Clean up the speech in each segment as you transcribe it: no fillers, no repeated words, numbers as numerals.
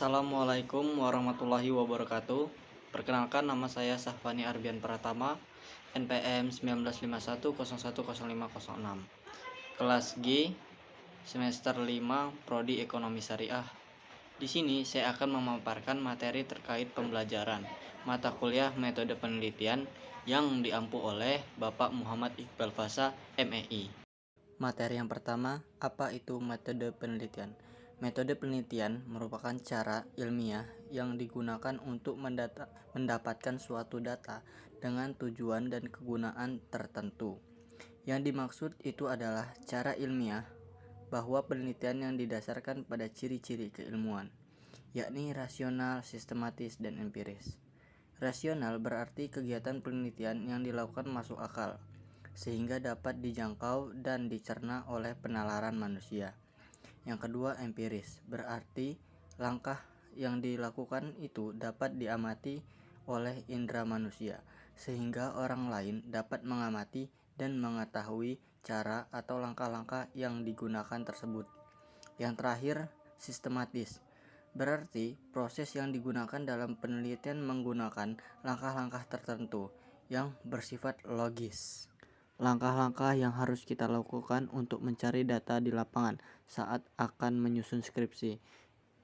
Assalamualaikum warahmatullahi wabarakatuh. Perkenalkan, nama saya Sahfani Arbian Pratama, NPM 1951010506. Kelas G, semester 5, Prodi Ekonomi Syariah. Di sini saya akan memaparkan materi terkait pembelajaran mata kuliah metode penelitian yang diampu oleh Bapak Muhammad Iqbal Fasa, MEI. Materi yang pertama, apa itu metode penelitian? Metode penelitian merupakan cara ilmiah yang digunakan untuk mendapatkan suatu data dengan tujuan dan kegunaan tertentu. Yang dimaksud itu adalah cara ilmiah bahwa penelitian yang didasarkan pada ciri-ciri keilmuan, yakni rasional, sistematis, dan empiris. Rasional berarti kegiatan penelitian yang dilakukan masuk akal, sehingga dapat dijangkau dan dicerna oleh penalaran manusia. Yang kedua, empiris, berarti langkah yang dilakukan itu dapat diamati oleh indera manusia, sehingga orang lain dapat mengamati dan mengetahui cara atau langkah-langkah yang digunakan tersebut. Yang terakhir, sistematis, berarti proses yang digunakan dalam penelitian menggunakan langkah-langkah tertentu yang bersifat logis. Langkah-langkah yang harus kita lakukan untuk mencari data di lapangan saat akan menyusun skripsi.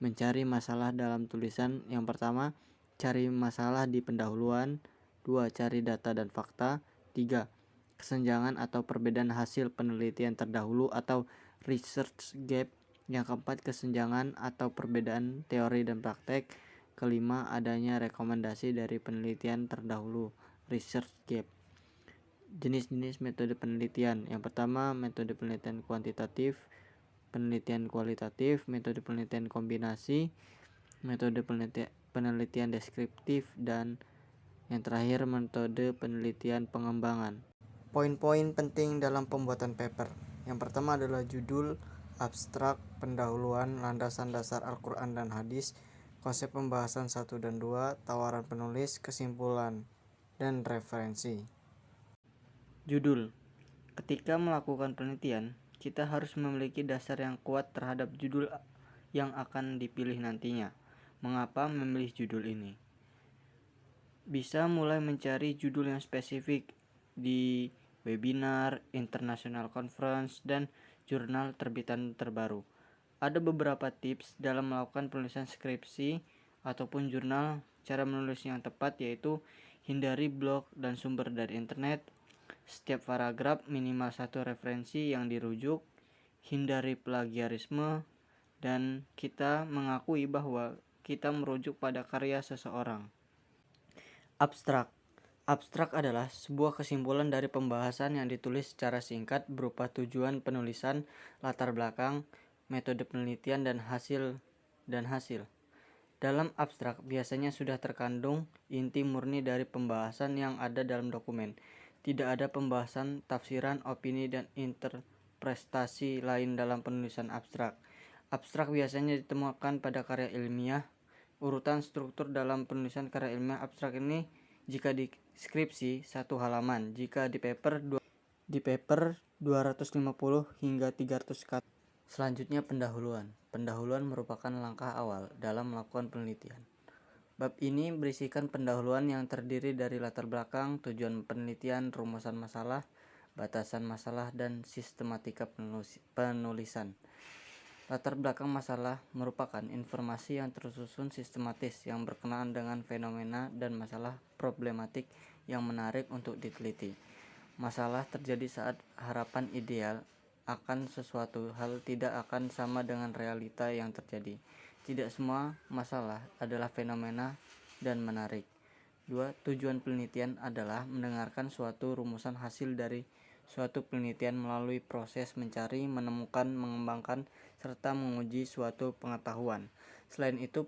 Mencari masalah dalam tulisan. Yang pertama, cari masalah di pendahuluan. 2. Cari data dan fakta. 3. Kesenjangan atau perbedaan hasil penelitian terdahulu atau research gap. Yang keempat, kesenjangan atau perbedaan teori dan praktek. Kelima, adanya rekomendasi dari penelitian terdahulu, research gap. Jenis-jenis metode penelitian. Yang pertama, metode penelitian kuantitatif, penelitian kualitatif, metode penelitian kombinasi, metode penelitian deskriptif, dan yang terakhir, metode penelitian pengembangan. Poin-poin penting dalam pembuatan paper. Yang pertama adalah judul, abstrak, pendahuluan, landasan dasar Al-Quran dan Hadis, konsep pembahasan 1 dan 2, tawaran penulis, kesimpulan, dan referensi. Judul. Ketika melakukan penelitian, kita harus memiliki dasar yang kuat terhadap judul yang akan dipilih nantinya. Mengapa memilih judul ini? Bisa mulai mencari judul yang spesifik di webinar, international conference, dan jurnal terbitan terbaru. Ada beberapa tips dalam melakukan penulisan skripsi ataupun jurnal. Cara menulis yang tepat yaitu hindari blog dan sumber dari internet. Setiap paragraf minimal 1 referensi yang dirujuk, hindari plagiarisme, dan kita mengakui bahwa kita merujuk pada karya seseorang. Abstrak. Abstrak adalah sebuah kesimpulan dari pembahasan yang ditulis secara singkat berupa tujuan penulisan, latar belakang, metode penelitian, dan hasil. Dalam abstrak biasanya sudah terkandung inti murni dari pembahasan yang ada dalam dokumen. Tidak ada pembahasan, tafsiran, opini, dan interpretasi lain dalam penulisan abstrak. Abstrak biasanya ditemukan pada karya ilmiah. Urutan struktur dalam penulisan karya ilmiah abstrak ini, jika di skripsi 1 halaman, jika di paper 250 hingga 300 kata. Selanjutnya, pendahuluan. Pendahuluan merupakan langkah awal dalam melakukan penelitian. Bab ini berisikan pendahuluan yang terdiri dari latar belakang, tujuan penelitian, rumusan masalah, batasan masalah, dan sistematika penulisan. Latar belakang masalah merupakan informasi yang tersusun sistematis yang berkenaan dengan fenomena dan masalah problematik yang menarik untuk diteliti. Masalah terjadi saat harapan ideal akan sesuatu hal tidak akan sama dengan realita yang terjadi. Tidak semua masalah adalah fenomena dan menarik. 2. Tujuan penelitian adalah mendengarkan suatu rumusan hasil dari suatu penelitian melalui proses mencari, menemukan, mengembangkan, serta menguji suatu pengetahuan. Selain itu,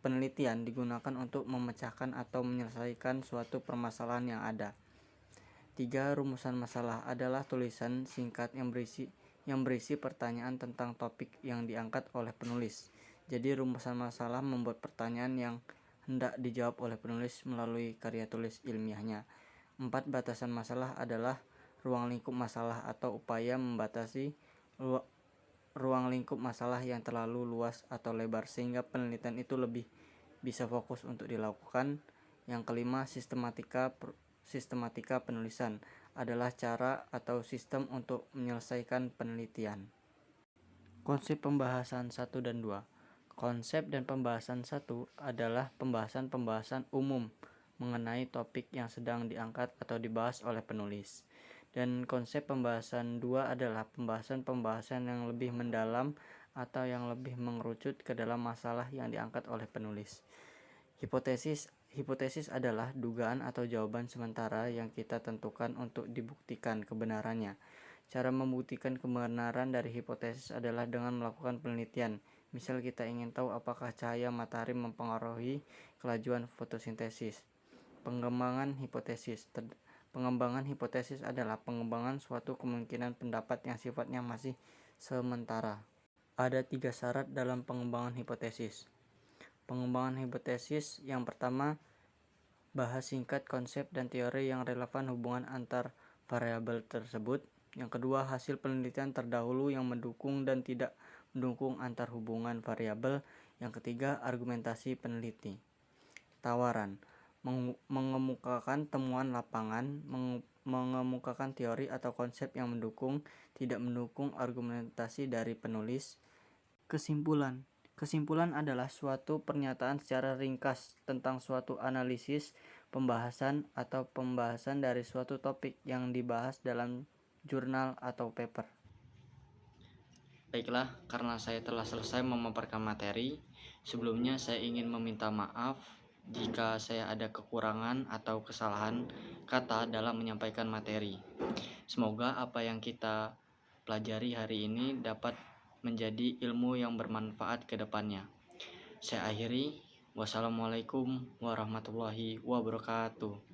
penelitian digunakan untuk memecahkan atau menyelesaikan suatu permasalahan yang ada. 3. Rumusan masalah adalah tulisan singkat yang berisi pertanyaan tentang topik yang diangkat oleh penulis. Jadi rumusan masalah membuat pertanyaan yang hendak dijawab oleh penulis melalui karya tulis ilmiahnya. 4. Batasan masalah adalah ruang lingkup masalah atau upaya membatasi ruang lingkup masalah yang terlalu luas atau lebar sehingga penelitian itu lebih bisa fokus untuk dilakukan. Yang kelima, sistematika penulisan adalah cara atau sistem untuk menyelesaikan penelitian. Konsep pembahasan 1 dan 2. Konsep dan pembahasan 1 adalah pembahasan-pembahasan umum mengenai topik yang sedang diangkat atau dibahas oleh penulis. Dan konsep pembahasan 2 adalah pembahasan-pembahasan yang lebih mendalam atau yang lebih mengerucut ke dalam masalah yang diangkat oleh penulis. Hipotesis adalah dugaan atau jawaban sementara yang kita tentukan untuk dibuktikan kebenarannya. Cara membuktikan kebenaran dari hipotesis adalah dengan melakukan penelitian. Misal kita ingin tahu apakah cahaya matahari mempengaruhi kelajuan fotosintesis. Pengembangan hipotesis adalah pengembangan suatu kemungkinan pendapat yang sifatnya masih sementara. Ada 3 syarat dalam pengembangan hipotesis. Pengembangan hipotesis yang pertama, bahas singkat konsep dan teori yang relevan hubungan antar variabel tersebut. Yang kedua, hasil penelitian terdahulu yang mendukung dan tidak mendukung antar hubungan variabel. Yang ketiga, argumentasi peneliti. Tawaran, mengemukakan temuan lapangan, mengemukakan teori atau konsep yang mendukung, tidak mendukung argumentasi dari penulis. Kesimpulan adalah suatu pernyataan secara ringkas tentang suatu analisis, pembahasan, atau pembahasan dari suatu topik yang dibahas dalam jurnal atau paper. Baiklah, karena saya telah selesai memaparkan materi, sebelumnya saya ingin meminta maaf jika saya ada kekurangan atau kesalahan kata dalam menyampaikan materi. Semoga apa yang kita pelajari hari ini dapat menjadi ilmu yang bermanfaat ke depannya. Saya akhiri. Wassalamualaikum warahmatullahi wabarakatuh.